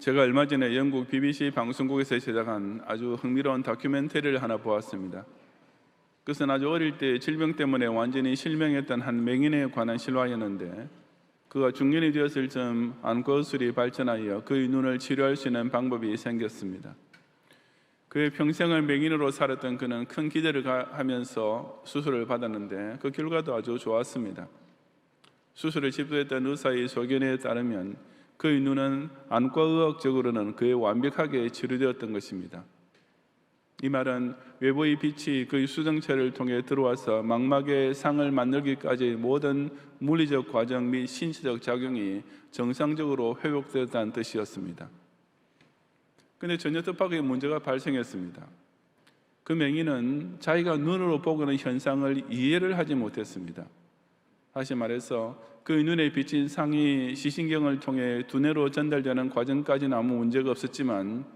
제가 얼마 전에 영국 BBC 방송국에서 제작한 아주 흥미로운 다큐멘터리를 하나 보았습니다. 그것은 아주 어릴 때 질병 때문에 완전히 실명했던 한 맹인에 관한 실화였는데, 그가 중년이 되었을 즈음 안과 의술이 발전하여 그의 눈을 치료할 수 있는 방법이 생겼습니다. 그의 평생을 맹인으로 살았던 그는 큰 기대를 하면서 수술을 받았는데 그 결과도 아주 좋았습니다. 수술을 집도했던 의사의 소견에 따르면 그의 눈은 안과의학적으로는 그의 완벽하게 치료되었던 것입니다. 이 말은 외부의 빛이 그의 수정체를 통해 들어와서 망막의 상을 만들기까지 모든 물리적 과정 및 신체적 작용이 정상적으로 회복되었다는 뜻이었습니다. 그런데 전혀 뜻밖의 문제가 발생했습니다. 그 맹인은 자기가 눈으로 보고는 현상을 이해를 하지 못했습니다. 다시 말해서 그의 눈에 비친 상이 시신경을 통해 두뇌로 전달되는 과정까지는 아무 문제가 없었지만,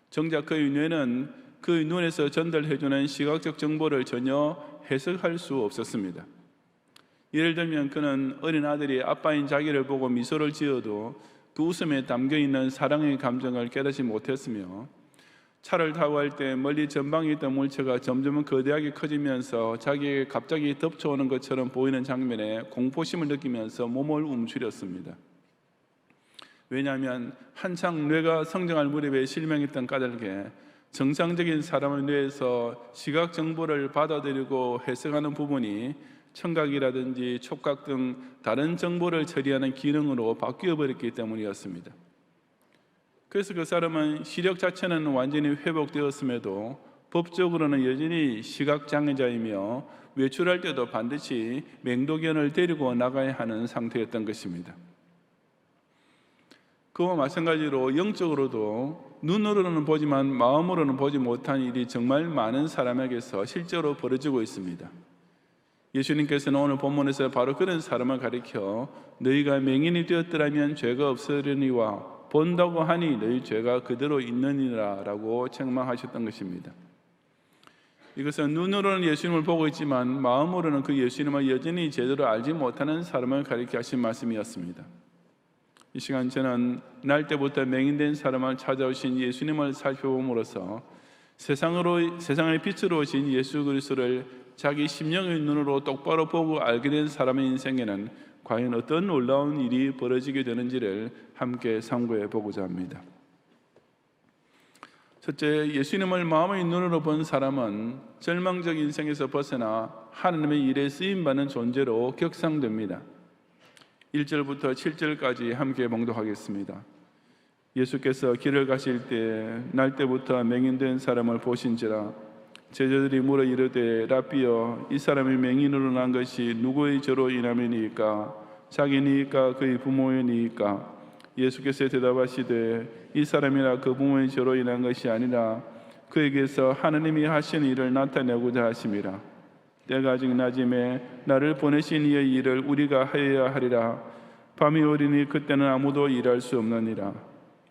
정작 그의 뇌는 그의 눈에서 전달해주는 시각적 정보를 전혀 해석할 수 없었습니다. 예를 들면 그는 어린 아들이 아빠인 자기를 보고 미소를 지어도 그 웃음에 담겨있는 사랑의 감정을 깨닫지 못했으며, 차를 타고 갈 때 멀리 전방에 있던 물체가 점점 거대하게 커지면서 자기에게 갑자기 덮쳐오는 것처럼 보이는 장면에 공포심을 느끼면서 몸을 움츠렸습니다. 왜냐하면 한창 뇌가 성장할 무렵에 실명했던 까닭에 정상적인 사람의 뇌에서 시각 정보를 받아들이고 해석하는 부분이 청각이라든지 촉각 등 다른 정보를 처리하는 기능으로 바뀌어버렸기 때문이었습니다. 그래서 그 사람은 시력 자체는 완전히 회복되었음에도 법적으로는 여전히 시각장애자이며 외출할 때도 반드시 맹독연을 데리고 나가야 하는 상태였던 것입니다. 그와 마찬가지로 영적으로도 눈으로는 보지만 마음으로는 보지 못한 일이 정말 많은 사람에게서 실제로 벌어지고 있습니다. 예수님께서는 오늘 본문에서 바로 그런 사람을 가리켜 너희가 맹인이 되었더라면 죄가 없으려니와 본다고 하니 너희 죄가 그대로 있느니라 라고 책망하셨던 것입니다. 이것은 눈으로는 예수님을 보고 있지만 마음으로는 그 예수님을 여전히 제대로 알지 못하는 사람을 가리켜 하신 말씀이었습니다. 이 시간 저는 날 때부터 맹인된 사람을 찾아오신 예수님을 살펴봄으로써 세상의 빛으로 오신 예수 그리스도를 자기 심령의 눈으로 똑바로 보고 알게 된 사람의 인생에는 과연 어떤 놀라운 일이 벌어지게 되는지를 함께 상고해 보고자 합니다. 첫째, 예수님을 마음의 눈으로 본 사람은 절망적 인생에서 벗어나 하나님의 일에 쓰임받는 존재로 격상됩니다. 1절부터 7절까지 함께 봉독하겠습니다. 예수께서 길을 가실 때 날 때부터 맹인된 사람을 보신지라. 제자들이 물어 이르되 라삐여, 이 사람이 맹인으로 난 것이 누구의 죄로 인함이니까? 자기니까 그의 부모이니까? 예수께서 대답하시되 이 사람이나 그 부모의 죄로 인한 것이 아니라 그에게서 하나님이 하신 일을 나타내고자 하심이라. 때가 아직 낮음에 나를 보내신 이의 일을 우리가 하여야 하리라. 밤이 오리니 그때는 아무도 일할 수 없느니라.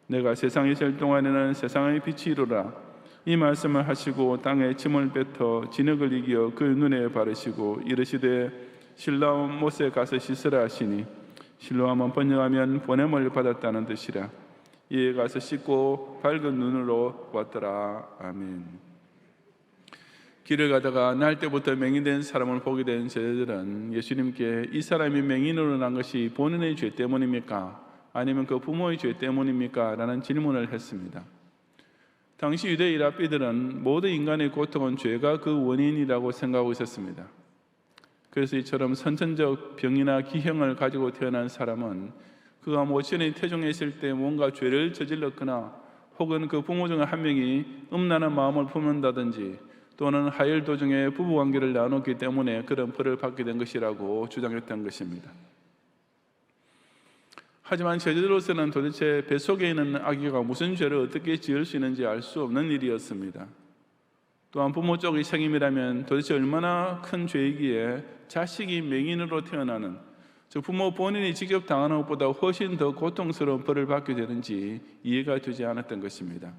내가 세상에 있을 동안에는 세상의 빛이 이루라. 이 말씀을 하시고 땅에 침을 뱉어 진흙을 이겨 그 눈에 바르시고 이르시되 실로암 못에 가서 씻으라 하시니, 실로암은 번역하면 보냄을 받았다는 뜻이라. 이에 가서 씻고 밝은 눈으로 왔더라. 아멘. 길을 가다가 날 때부터 맹인된 사람을 보게 된 제자들은 예수님께 이 사람이 맹인으로 난 것이 본인의 죄 때문입니까? 아니면 그 부모의 죄 때문입니까? 라는 질문을 했습니다. 당시 유대의 랍비들은 모든 인간의 고통은 죄가 그 원인이라고 생각하고 있었습니다. 그래서 이처럼 선천적 병이나 기형을 가지고 태어난 사람은 그가 모친의 태중에 있을 때 뭔가 죄를 저질렀거나 혹은 그 부모 중 한 명이 음란한 마음을 품는다든지 또는 하열 도중에 부부관계를 나눴기 때문에 그런 벌을 받게 된 것이라고 주장했던 것입니다. 하지만 제자들로서는 도대체 뱃속에 있는 아기가 무슨 죄를 어떻게 지을 수 있는지 알 수 없는 일이었습니다. 또한 부모 쪽의 책임이라면 도대체 얼마나 큰 죄이기에 자식이 맹인으로 태어나는, 즉 부모 본인이 직접 당하는 것보다 훨씬 더 고통스러운 벌을 받게 되는지 이해가 되지 않았던 것입니다.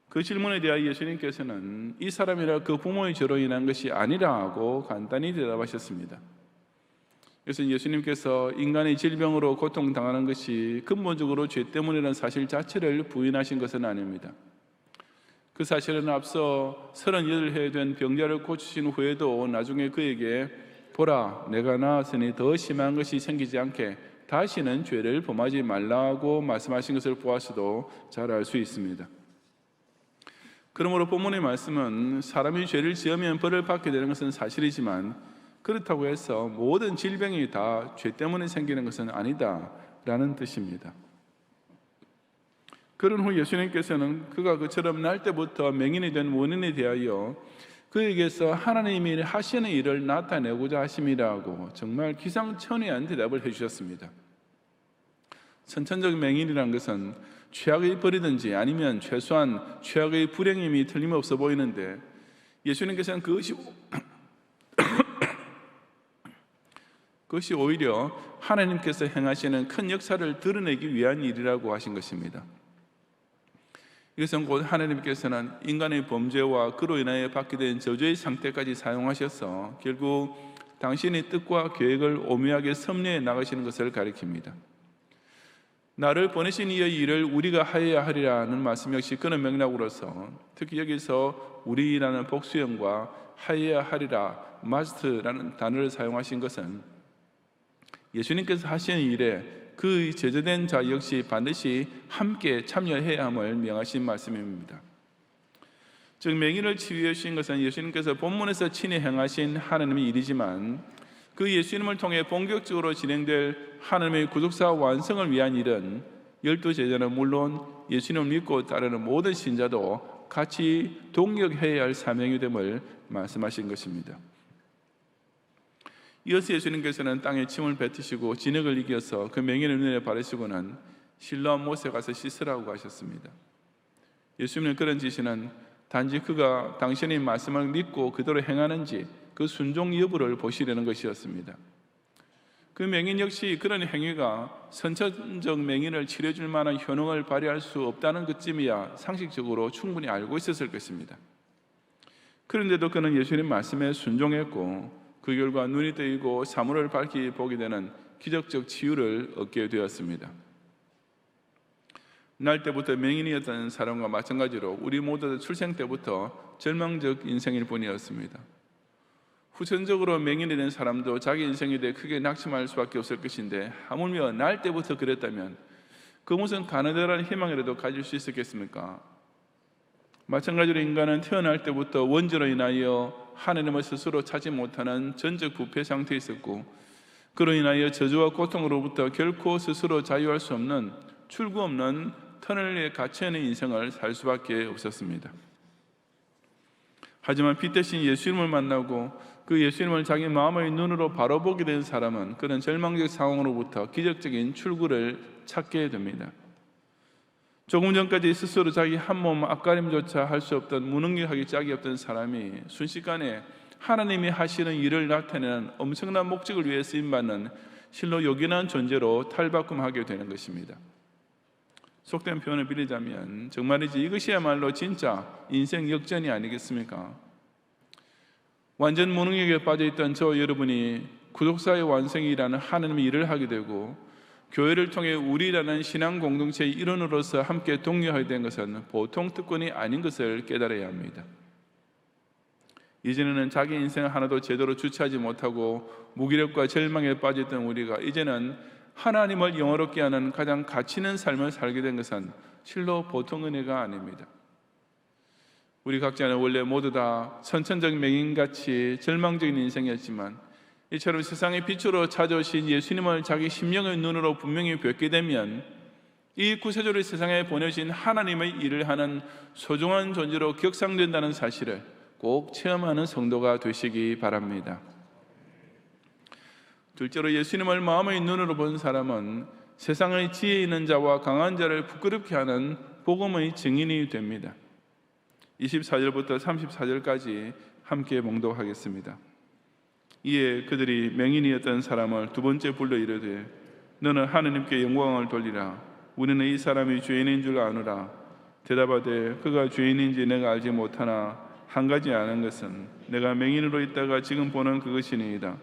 그 질문에 대하여 예수님께서는 이 사람이라 그 부모의 죄로 인한 것이 아니라고 간단히 대답하셨습니다. 그래서 예수님께서 인간의 질병으로 고통당하는 것이 근본적으로 죄 때문이라는 사실 자체를 부인하신 것은 아닙니다. 그 사실은 앞서 38해 된 병자를 고치신 후에도 나중에 그에게 보라, 내가 나았으니 더 심한 것이 생기지 않게 다시는 죄를 범하지 말라고 말씀하신 것을 보아서도 잘 알 수 있습니다. 그러므로 본문의 말씀은 사람이 죄를 지으면 벌을 받게 되는 것은 사실이지만 그렇다고 해서 모든 질병이 다 죄 때문에 생기는 것은 아니다라는 뜻입니다. 그런 후 예수님께서는 그가 그처럼 날 때부터 맹인이 된 원인에 대하여 그에게서 하나님이 하시는 일을 나타내고자 하심이라고 정말 기상천외한 대답을 해주셨습니다. 선천적 맹인이라는 것은 최악의 벌이든지 아니면 최소한 최악의 불행임이 틀림없어 보이는데 예수님께서는 그것이 오히려 하나님께서 행하시는 큰 역사를 드러내기 위한 일이라고 하신 것입니다. 이것은 곧 하나님께서는 인간의 범죄와 그로 인하여 받게 된 저주의 상태까지 사용하셔서 결국 당신의 뜻과 계획을 오묘하게 섭리해 나가시는 것을 가리킵니다. 나를 보내신 이의 일을 우리가 하여야 하리라는 말씀 역시 그런 맥락으로서 특히 여기서 우리라는 복수형과 하여야 하리라, must라는 단어를 사용하신 것은 예수님께서 하시는 일에 그 제자된 자 역시 반드시 함께 참여해야 함을 명하신 말씀입니다. 즉 맹인을 치유해 주신 것은 예수님께서 본문에서 친히 행하신 하나님의 일이지만 그 예수님을 통해 본격적으로 진행될 하나님의 구속사 완성을 위한 일은 12제자는 물론 예수님을 믿고 따르는 모든 신자도 같이 동력해야 할 사명이 됨을 말씀하신 것입니다. 이어서 예수님께서는 땅에 침을 뱉으시고 진흙을 이겨서 그 맹인의 눈에 바르시고는 실로암 못에 가서 씻으라고 하셨습니다. 예수님의 그런 지시는 단지 그가 당신의 말씀을 믿고 그대로 행하는지 그 순종 여부를 보시려는 것이었습니다. 그 맹인 역시 그런 행위가 선천적 맹인을 치료해줄 만한 효능을 발휘할 수 없다는 것쯤이야 상식적으로 충분히 알고 있었을 것입니다. 그런데도 그는 예수님 말씀에 순종했고 그 결과 눈이 뜨이고 사물을 밝히 보게 되는 기적적 치유를 얻게 되었습니다. 날 때부터 맹인이었던 사람과 마찬가지로 우리 모두 출생 때부터 절망적 인생일 뿐이었습니다. 후천적으로 맹인이 된 사람도 자기 인생에 대해 크게 낙심할 수밖에 없을 것인데 하물며 날 때부터 그랬다면 그 무슨 가느다란 희망이라도 가질 수 있었겠습니까? 마찬가지로 인간은 태어날 때부터 원죄로 인하여 하나님을 스스로 찾지 못하는 전적 부패 상태에 있었고 그로 인하여 저주와 고통으로부터 결코 스스로 자유할 수 없는 출구 없는 터널에 갇혀있는 인생을 살 수밖에 없었습니다. 하지만 빛 대신 예수님을 만나고 그 예수님을 자기 마음의 눈으로 바로 보게 된 사람은 그런 절망적 상황으로부터 기적적인 출구를 찾게 됩니다. 조금 전까지 스스로 자기 한 몸 앞가림조차 할 수 없던 무능력하기 짝이 없던 사람이 순식간에 하나님이 하시는 일을 나타내는 엄청난 목적을 위해 쓰임받는 실로 요긴한 존재로 탈바꿈하게 되는 것입니다. 속된 표현을 빌리자면 정말이지 이것이야말로 진짜 인생 역전이 아니겠습니까? 완전 무능력에 빠져있던 저 여러분이 구속사의 완성이라는 하나님의 일을 하게 되고 교회를 통해 우리라는 신앙 공동체의 일원으로서 함께 동료하게 된 것은 보통 특권이 아닌 것을 깨달아야 합니다. 이전에는 자기 인생을 하나도 제대로 주체하지 못하고 무기력과 절망에 빠졌던 우리가 이제는 하나님을 영화롭게 하는 가장 가치 있는 삶을 살게 된 것은 실로 보통 은혜가 아닙니다. 우리 각자는 원래 모두 다 선천적 맹인같이 절망적인 인생이었지만 이처럼 세상의 빛으로 찾아오신 예수님을 자기 심령의 눈으로 분명히 뵙게 되면 이 구세주를 세상에 보내신 하나님의 일을 하는 소중한 존재로 격상된다는 사실을 꼭 체험하는 성도가 되시기 바랍니다. 둘째로 예수님을 마음의 눈으로 본 사람은 세상의 지혜 있는 자와 강한 자를 부끄럽게 하는 복음의 증인이 됩니다. 24절부터 34절까지 함께 봉독하겠습니다. 이에 그들이 맹인이었던 사람을 두 번째 불러 이르되 너는 하느님께 영광을 돌리라. 우리는 이 사람이 죄인인 줄 아노라. 대답하되 그가 죄인인지 내가 알지 못하나 한 가지 아는 것은 내가 맹인으로 있다가 지금 보는 그것이니이다.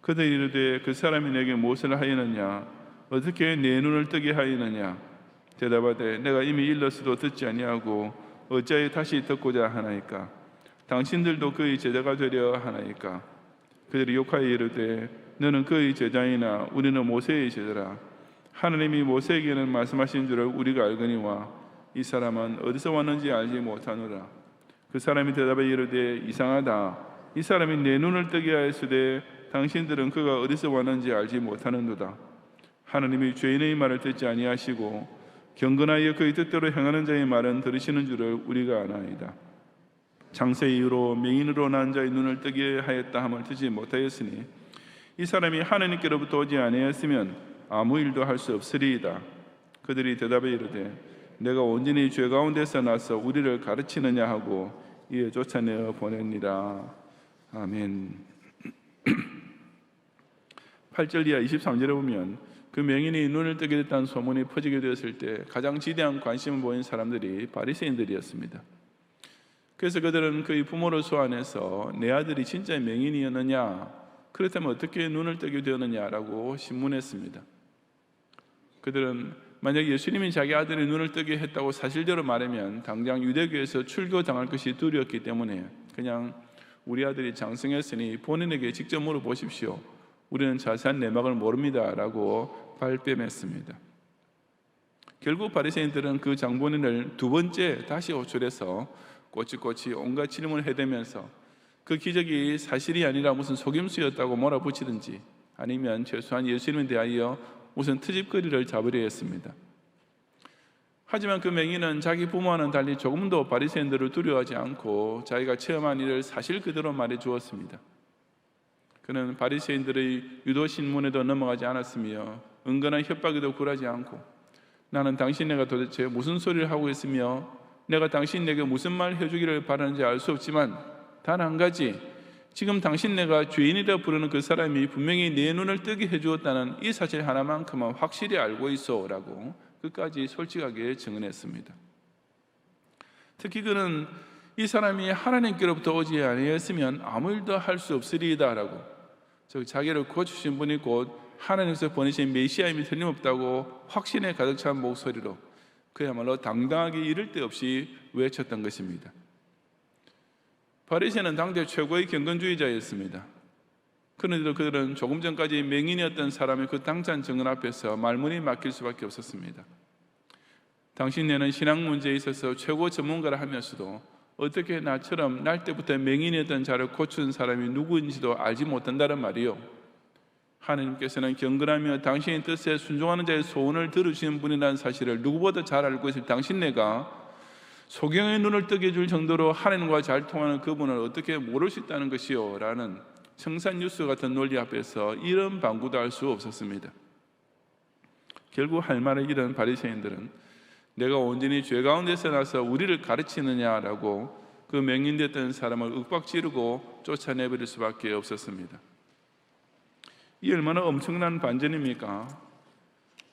그들이 이르되 그 사람이 내게 무엇을 하였느냐? 어떻게 내 눈을 뜨게 하였느냐? 대답하되 내가 이미 일렀어도 듣지 아니하고 어찌하여 다시 듣고자 하나이까? 당신들도 그의 제자가 되려 하나이까? 그들이 욕하여 이르되 너는 그의 제자이나 우리는 모세의 제자라. 하나님이 모세에게는 말씀하신 줄을 우리가 알거니와 이 사람은 어디서 왔는지 알지 못하노라. 그 사람이 대답하여 이르되 이상하다. 이 사람이 내 눈을 뜨게 하였으되 당신들은 그가 어디서 왔는지 알지 못하는도다. 하나님이 죄인의 말을 듣지 아니하시고 경건하여 그의 뜻대로 행하는 자의 말은 들으시는 줄을 우리가 아나이다. 장세 이후로 맹인으로 난 자의 눈을 뜨게 하였다 함을 듣지 못하였으니 이 사람이 하나님께로부터 오지 아니하였으면 아무 일도 할 수 없으리이다. 그들이 대답해 이르되 내가 온전히 죄 가운데서 나서 우리를 가르치느냐 하고 이에 쫓아내어 보냅니다. 아멘. 8절 이하 23절에 보면 그 맹인이 눈을 뜨게 됐다는 소문이 퍼지게 되었을 때 가장 지대한 관심을 보인 사람들이 바리새인들이었습니다. 그래서 그들은 그의 부모를 소환해서 내 아들이 진짜 맹인이었느냐, 그렇다면 어떻게 눈을 뜨게 되었느냐라고 신문했습니다. 그들은 만약 예수님이 자기 아들의 눈을 뜨게 했다고 사실대로 말하면 당장 유대교에서 출교당할 것이 두려웠기 때문에 그냥 우리 아들이 장성했으니 본인에게 직접 물어보십시오. 우리는 자세한 내막을 모릅니다 라고 발뺌했습니다. 결국 바리새인들은 그 장본인을 두 번째 다시 호출해서 꼬치꼬치 온갖 질문을 해대면서 그 기적이 사실이 아니라 무슨 속임수였다고 몰아붙이든지 아니면 최소한 예수님에 대하여 무슨 트집거리를 잡으려 했습니다. 하지만 그 맹인은 자기 부모와는 달리 조금도 바리새인들을 두려워하지 않고 자기가 체험한 일을 사실 그대로 말해 주었습니다. 그는 바리새인들의 유도 신문에도 넘어가지 않았으며 은근한 협박에도 굴하지 않고 나는 당신네가 도대체 무슨 소리를 하고 있으며 내가 당신에게 무슨 말 해주기를 바라는지 알 수 없지만 단 한 가지, 지금 당신네가 죄인이라 부르는 그 사람이 분명히 내 눈을 뜨게 해주었다는 이 사실 하나만큼은 확실히 알고 있어 라고 끝까지 솔직하게 증언했습니다. 특히 그는 이 사람이 하나님께로부터 오지 아니했으면 아무 일도 할 수 없으리이다 라고, 즉 자기를 구원주신 분이 곧 하나님께서 보내신 메시아임이 틀림없다고 확신에 가득 찬 목소리로 그야말로 당당하게 이를 데 없이 외쳤던 것입니다. 바리새인은 당대 최고의 경건주의자였습니다. 그런데도 그들은 조금 전까지 맹인이었던 사람의 그 당찬 증언 앞에서 말문이 막힐 수밖에 없었습니다. 당신네는 신앙 문제에 있어서 최고 전문가라 하면서도 어떻게 나처럼 날 때부터 맹인이었던 자를 고친 사람이 누구인지도 알지 못한다는 말이요, 하나님께서는 경건하며 당신의 뜻에 순종하는 자의 소원을 들으시는 분이라는 사실을 누구보다 잘 알고 있을 당신네가 소경의 눈을 뜨게 해줄 정도로 하나님과 잘 통하는 그분을 어떻게 모를 수 있다는 것이요 라는 청산뉴스 같은 논리 앞에서 이런 방구도 할 수 없었습니다. 결국 할 말을 잃은 바리새인들은 내가 온전히 죄 가운데서 나서 우리를 가르치느냐라고 그 맹인됐던 사람을 윽박지르고 쫓아내버릴 수밖에 없었습니다. 이 얼마나 엄청난 반전입니까?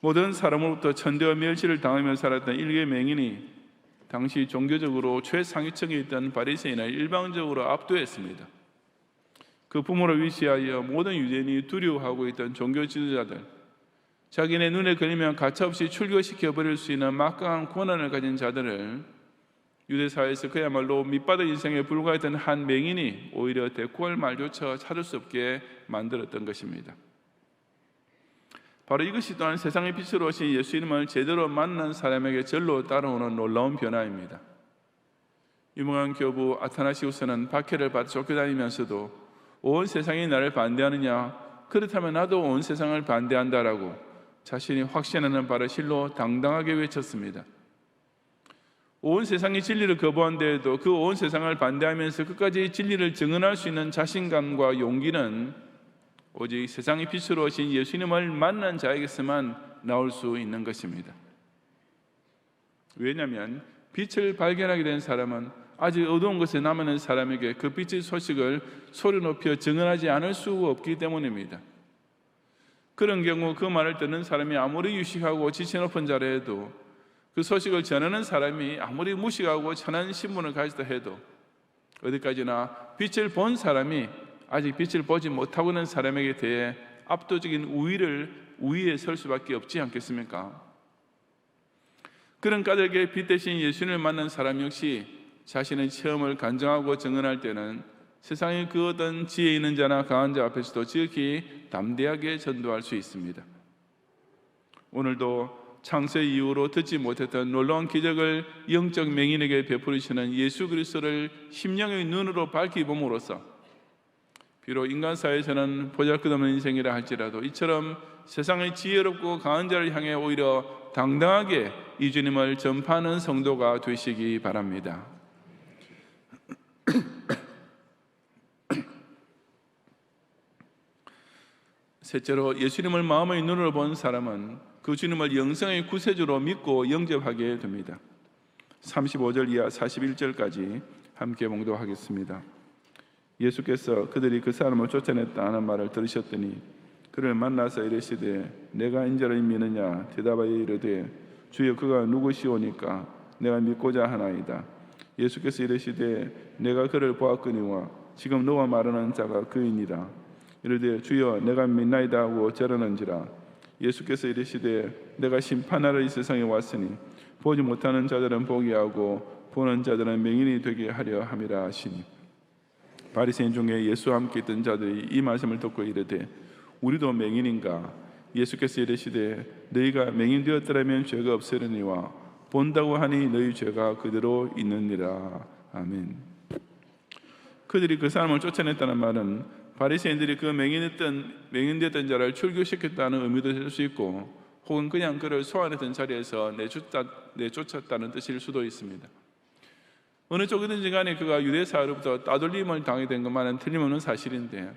모든 사람으로부터 천대와 멸시를 당하며 살았던 일개 맹인이 당시 종교적으로 최상위층에 있던 바리새인을 일방적으로 압도했습니다. 그 부모를 위시하여 모든 유대인이 두려워하고 있던 종교 지도자들, 자기네 눈에 걸리면 가차없이 출교시켜버릴 수 있는 막강한 권한을 가진 자들을 유대사회에서 그야말로 밑바닥 인생에 불과했던 한 맹인이 오히려 대꾸할 말조차 찾을 수 없게 만들었던 것입니다. 바로 이것이 또한 세상의 빛으로 오신 예수님을 제대로 만난 사람에게 절로 따라오는 놀라운 변화입니다. 유명한 교부 아타나시우스는 박해를 받아 쫓겨다니면서도 온 세상이 나를 반대하느냐, 그렇다면 나도 온 세상을 반대한다라고 자신이 확신하는 바를 실로 당당하게 외쳤습니다. 온 세상이 진리를 거부한 데에도 그 온 세상을 반대하면서 끝까지 진리를 증언할 수 있는 자신감과 용기는 오직 세상의 빛으로 오신 예수님을 만난 자에게서만 나올 수 있는 것입니다. 왜냐하면 빛을 발견하게 된 사람은 아직 어두운 곳에 남아있는 사람에게 그 빛의 소식을 소리 높여 증언하지 않을 수 없기 때문입니다. 그런 경우 그 말을 듣는 사람이 아무리 유식하고 지체 높은 자라 해도, 그 소식을 전하는 사람이 아무리 무식하고 천한 신분을 가지다 해도 어디까지나 빛을 본 사람이 아직 빛을 보지 못하고 있는 사람에게 대해 압도적인 우위에 설 수밖에 없지 않겠습니까? 그런 까닭에 빛 대신 예수님을 만난 사람 역시 자신의 체험을 간증하고 증언할 때는 세상의 그 어떤 지혜 있는 자나 강한 자 앞에서도 지극히 담대하게 전도할 수 있습니다. 오늘도 창세 이후로 듣지 못했던 놀라운 기적을 영적 맹인에게 베풀으시는 예수 그리스도를 심령의 눈으로 밝히 봄으로써 비록 인간 사회에서는 보잘것없는 인생이라 할지라도 이처럼 세상의 지혜롭고 강한 자를 향해 오히려 당당하게 이 주님을 전파하는 성도가 되시기 바랍니다. 셋째로, 예수님을 마음의 눈으로 본 사람은 그 주님을 영생의 구세주로 믿고 영접하게 됩니다. 35절 이하 41절까지 함께 봉독하겠습니다. 예수께서 그들이 그 사람을 쫓아냈다 하는 말을 들으셨더니 그를 만나서 이르시되 내가 인자를 믿느냐 대답하여 이르되 주여 그가 누구시오니까 내가 믿고자 하나이다. 예수께서 이르시되 내가 그를 보았거니와 지금 너와 말하는 자가 그이니라. 이르되 주여 내가 믿나이다 하고 절하는지라. 예수께서 이르시되 내가 심판하러 이 세상에 왔으니 보지 못하는 자들은 보게 하고 보는 자들은 맹인이 되게 하려 함이라 하시니 바리새인 중에 예수와 함께 있던 자들이 이 말씀을 듣고 이르되 우리도 맹인인가? 예수께서 이르시되 너희가 맹인 되었더라면 죄가 없으려니와 본다고 하니 너희 죄가 그대로 있느니라. 아멘. 그들이 그 사람을 쫓아냈다는 말은 바리새인들이 그 맹인되었던 자를 출교시켰다는 의미도 될 수 있고 혹은 그냥 그를 소환했던 자리에서 내쫓았다는 뜻일 수도 있습니다. 어느 쪽이든지 간에 그가 유대사로부터 따돌림을 당하게 된 것만은 틀림없는 사실인데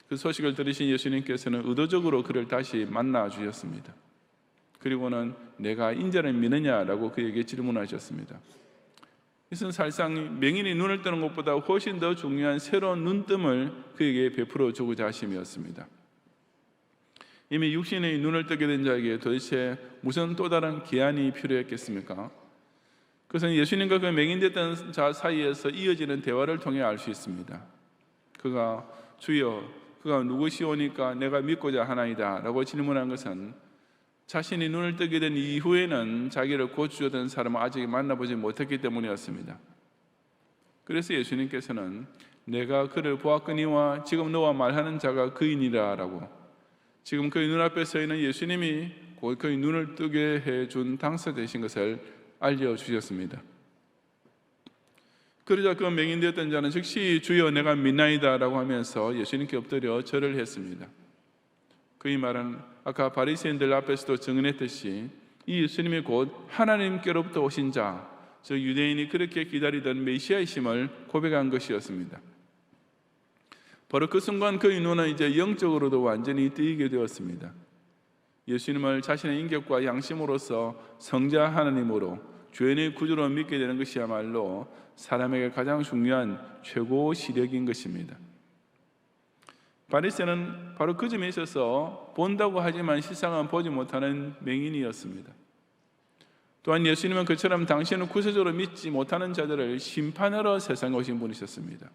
그 소식을 들으신 예수님께서는 의도적으로 그를 다시 만나 주셨습니다. 그리고는 내가 인자를 믿느냐라고 그에게 질문하셨습니다. 이것은 사실상 맹인이 눈을 뜨는 것보다 훨씬 더 중요한 새로운 눈뜸을 그에게 베풀어 주고자 하심이었습니다. 이미 육신의 눈을 뜨게 된 자에게 도대체 무슨 또 다른 기한이 필요했겠습니까? 그것은 예수님과 그 맹인됐던 자 사이에서 이어지는 대화를 통해 알 수 있습니다. 그가 주여 그가 누구시오니까 내가 믿고자 하나이다 라고 질문한 것은 자신이 눈을 뜨게 된 이후에는 자기를 고쳐주던 사람을 아직 만나보지 못했기 때문이었습니다. 그래서 예수님께서는 내가 그를 보았거니와 지금 너와 말하는 자가 그이니라 라고 지금 그의 눈앞에 서 있는 예수님이 곧 그의 눈을 뜨게 해준 당사 되신 것을 알려주셨습니다. 그러자 그 맹인되었던 자는 즉시 주여 내가 믿나이다 라고 하면서 예수님께 엎드려 절을 했습니다. 그의 말은 아까 바리새인들 앞에서도 증언했듯이 이 예수님이 곧 하나님께로부터 오신 자, 즉 유대인이 그렇게 기다리던 메시아이심을 고백한 것이었습니다. 바로 그 순간 그의 눈은 이제 영적으로도 완전히 뜨이게 되었습니다. 예수님을 자신의 인격과 양심으로서 성자 하나님으로 죄인의 구주로 믿게 되는 것이야말로 사람에게 가장 중요한 최고 시력인 것입니다. 바리새인은 바로 그 점에 있어서 본다고 하지만 실상은 보지 못하는 맹인이었습니다. 또한 예수님은 그처럼 당신을 구세주로 믿지 못하는 자들을 심판하러 세상에 오신 분이셨습니다.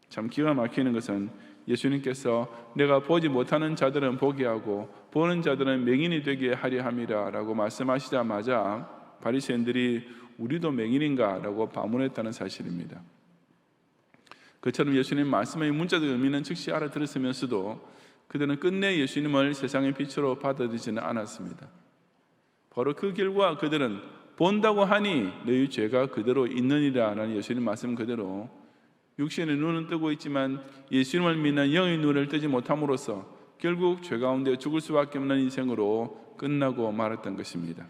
참 기가 막히는 것은 예수님께서 내가 보지 못하는 자들은 보게 하고 보는 자들은 맹인이 되게 하려 함이라 라고 말씀하시자마자 바리새인들이 우리도 맹인인가 라고 반문했다는 사실입니다. 그처럼 예수님 말씀의 문자적 의미는 즉시 알아들었으면서도 그들은 끝내 예수님을 세상의 빛으로 받아들이지는 않았습니다. 바로 그 결과 그들은 본다고 하니 너희 죄가 그대로 있느니라 라는 예수님 말씀 그대로 육신의 눈은 뜨고 있지만 예수님을 믿는 영의 눈을 뜨지 못함으로써 결국 죄 가운데 죽을 수밖에 없는 인생으로 끝나고 말았던 것입니다.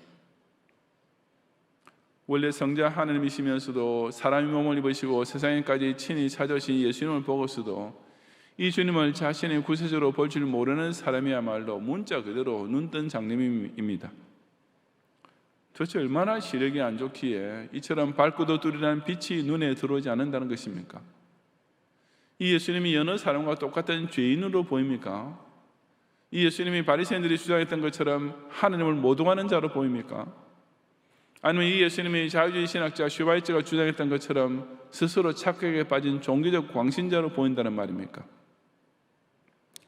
원래 성자 하나님이시면서도 사람의 몸을 입으시고 세상에까지 친히 찾아오신 예수님을 보고서도 이 주님을 자신의 구세주로 볼 줄 모르는 사람이야말로 문자 그대로 눈뜬 장님입니다. 도대체 얼마나 시력이 안 좋기에 이처럼 밝고도 뚜렷한 빛이 눈에 들어오지 않는다는 것입니까? 이 예수님이 여느 사람과 똑같은 죄인으로 보입니까? 이 예수님이 바리새인들이 주장했던 것처럼 하나님을 모독하는 자로 보입니까? 아니면 이 예수님이 자유주의 신학자 슈바이처가 주장했던 것처럼 스스로 착각에 빠진 종교적 광신자로 보인다는 말입니까?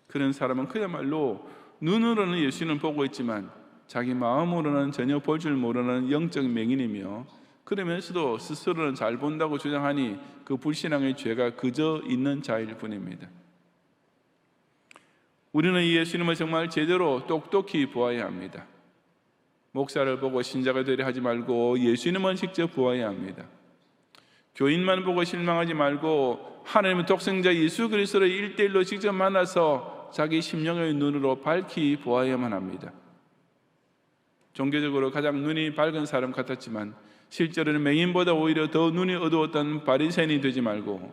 그런 사람은 그야말로 눈으로는 예수님을 보고 있지만 자기 마음으로는 전혀 볼 줄 모르는 영적 맹인이며, 그러면서도 스스로는 잘 본다고 주장하니 그 불신앙의 죄가 그저 있는 자일 뿐입니다. 우리는 이 예수님을 정말 제대로 똑똑히 보아야 합니다. 목사를 보고 신자가 되려 하지 말고 예수님을 직접 보아야 합니다. 교인만 보고 실망하지 말고 하나님의 독생자 예수 그리스도를 1:1로 직접 만나서 자기 심령의 눈으로 밝히 보아야만 합니다. 종교적으로 가장 눈이 밝은 사람 같았지만 실제로는 맹인보다 오히려 더 눈이 어두웠던 바리새인이 되지 말고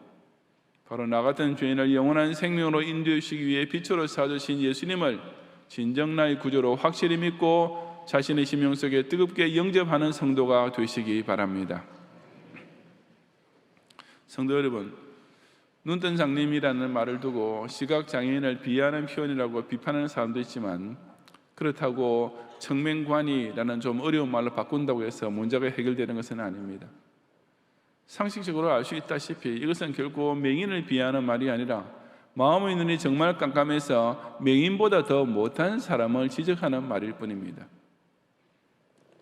바로 나 같은 죄인을 영원한 생명으로 인도하시기 위해 빛으로 사주신 예수님을 진정 나의 구주로 확실히 믿고 자신의 심령 속에 뜨겁게 영접하는 성도가 되시기 바랍니다. 성도 여러분, 눈뜬 장님이라는 말을 두고 시각장애인을 비하하는 표현이라고 비판하는 사람도 있지만, 그렇다고 청맹관이라는 좀 어려운 말로 바꾼다고 해서 문제가 해결되는 것은 아닙니다. 상식적으로 알 수 있다시피 이것은 결코 맹인을 비하하는 말이 아니라 마음의 눈이 정말 깜깜해서 맹인보다 더 못한 사람을 지적하는 말일 뿐입니다.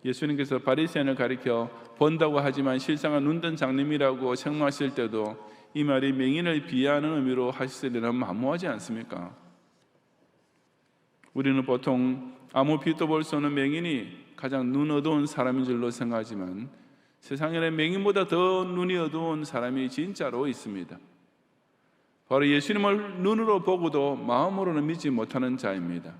예수님께서 바리새인을 가리켜 본다고 하지만 실상은 눈뜬 장님이라고 책망하실 때도 이 말이 맹인을 비하하는 의미로 하시려면 만무하지 않습니까? 우리는 보통 아무 빛도 볼 수 없는 맹인이 가장 눈 어두운 사람인 줄로 생각하지만 세상에는 맹인보다 더 눈이 어두운 사람이 진짜로 있습니다. 바로 예수님을 눈으로 보고도 마음으로는 믿지 못하는 자입니다.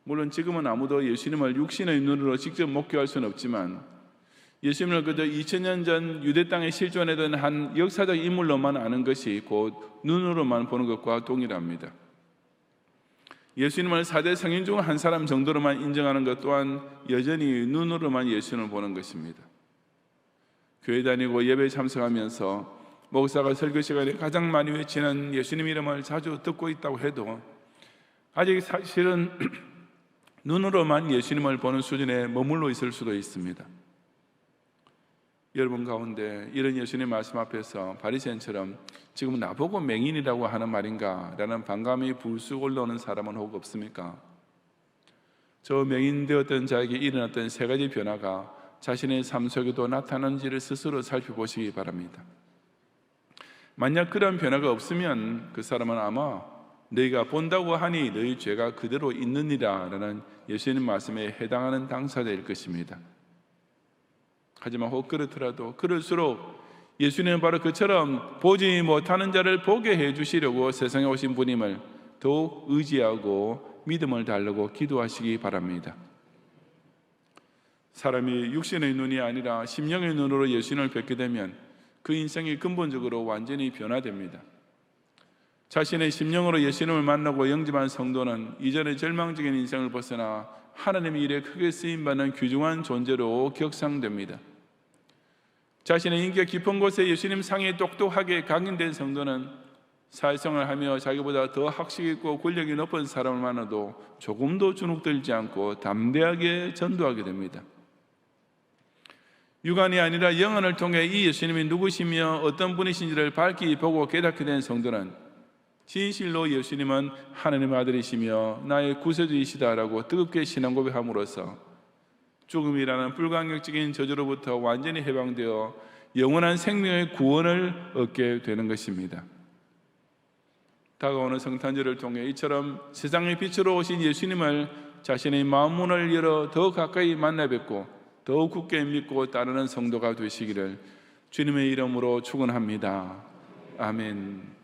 물론 지금은 아무도 예수님을 육신의 눈으로 직접 목격할 수는 없지만 예수님을 그저 2000년 전 유대 땅에 실존하던 한 역사적 인물로만 아는 것이 곧 눈으로만 보는 것과 동일합니다. 예수님을 4대 성인 중 한 사람 정도로만 인정하는 것 또한 여전히 눈으로만 예수님을 보는 것입니다. 교회 다니고 예배에 참석하면서 목사가 설교 시간에 가장 많이 외치는 예수님 이름을 자주 듣고 있다고 해도 아직 사실은 눈으로만 예수님을 보는 수준에 머물러 있을 수도 있습니다. 여러분 가운데 이런 예수님 말씀 앞에서 바리새인처럼 지금 나보고 맹인이라고 하는 말인가 라는 반감이 불쑥 올라오는 사람은 혹 없습니까? 저 맹인 되었던 자에게 일어났던 세 가지 변화가 자신의 삶 속에도 나타나는지를 스스로 살펴보시기 바랍니다. 만약 그런 변화가 없으면 그 사람은 아마 너희가 본다고 하니 너희 죄가 그대로 있느니라 라는 예수님 말씀에 해당하는 당사자일 것입니다. 하지만 혹 그렇더라도 그럴수록 예수님은 바로 그처럼 보지 못하는 자를 보게 해주시려고 세상에 오신 분임을 더욱 의지하고 믿음을 달라고 기도하시기 바랍니다. 사람이 육신의 눈이 아니라 심령의 눈으로 예수님을 뵙게 되면 그 인생이 근본적으로 완전히 변화됩니다. 자신의 심령으로 예수님을 만나고 영접한 성도는 이전의 절망적인 인생을 벗어나 하나님의 일에 크게 쓰임받는 귀중한 존재로 격상됩니다. 자신의 인격 깊은 곳에 예수님 상에 똑똑하게 각인된 성도는 사회생활을 하며 자기보다 더 학식 있고 권력이 높은 사람을 만나도 조금도 주눅들지 않고 담대하게 전도하게 됩니다. 육안이 아니라 영안을 통해 이 예수님이 누구시며 어떤 분이신지를 밝히 보고 깨닫게 된 성도는 진실로 예수님은 하나님의 아들이시며 나의 구세주이시다라고 뜨겁게 신앙 고백함으로써 죽음이라는 불가항력적인 저주로부터 완전히 해방되어 영원한 생명의 구원을 얻게 되는 것입니다. 다가오는 성탄절을 통해 이처럼 세상의 빛으로 오신 예수님을 자신의 마음 문을 열어 더 가까이 만나 뵙고 더욱 굳게 믿고 따르는 성도가 되시기를 주님의 이름으로 축원합니다. 아멘.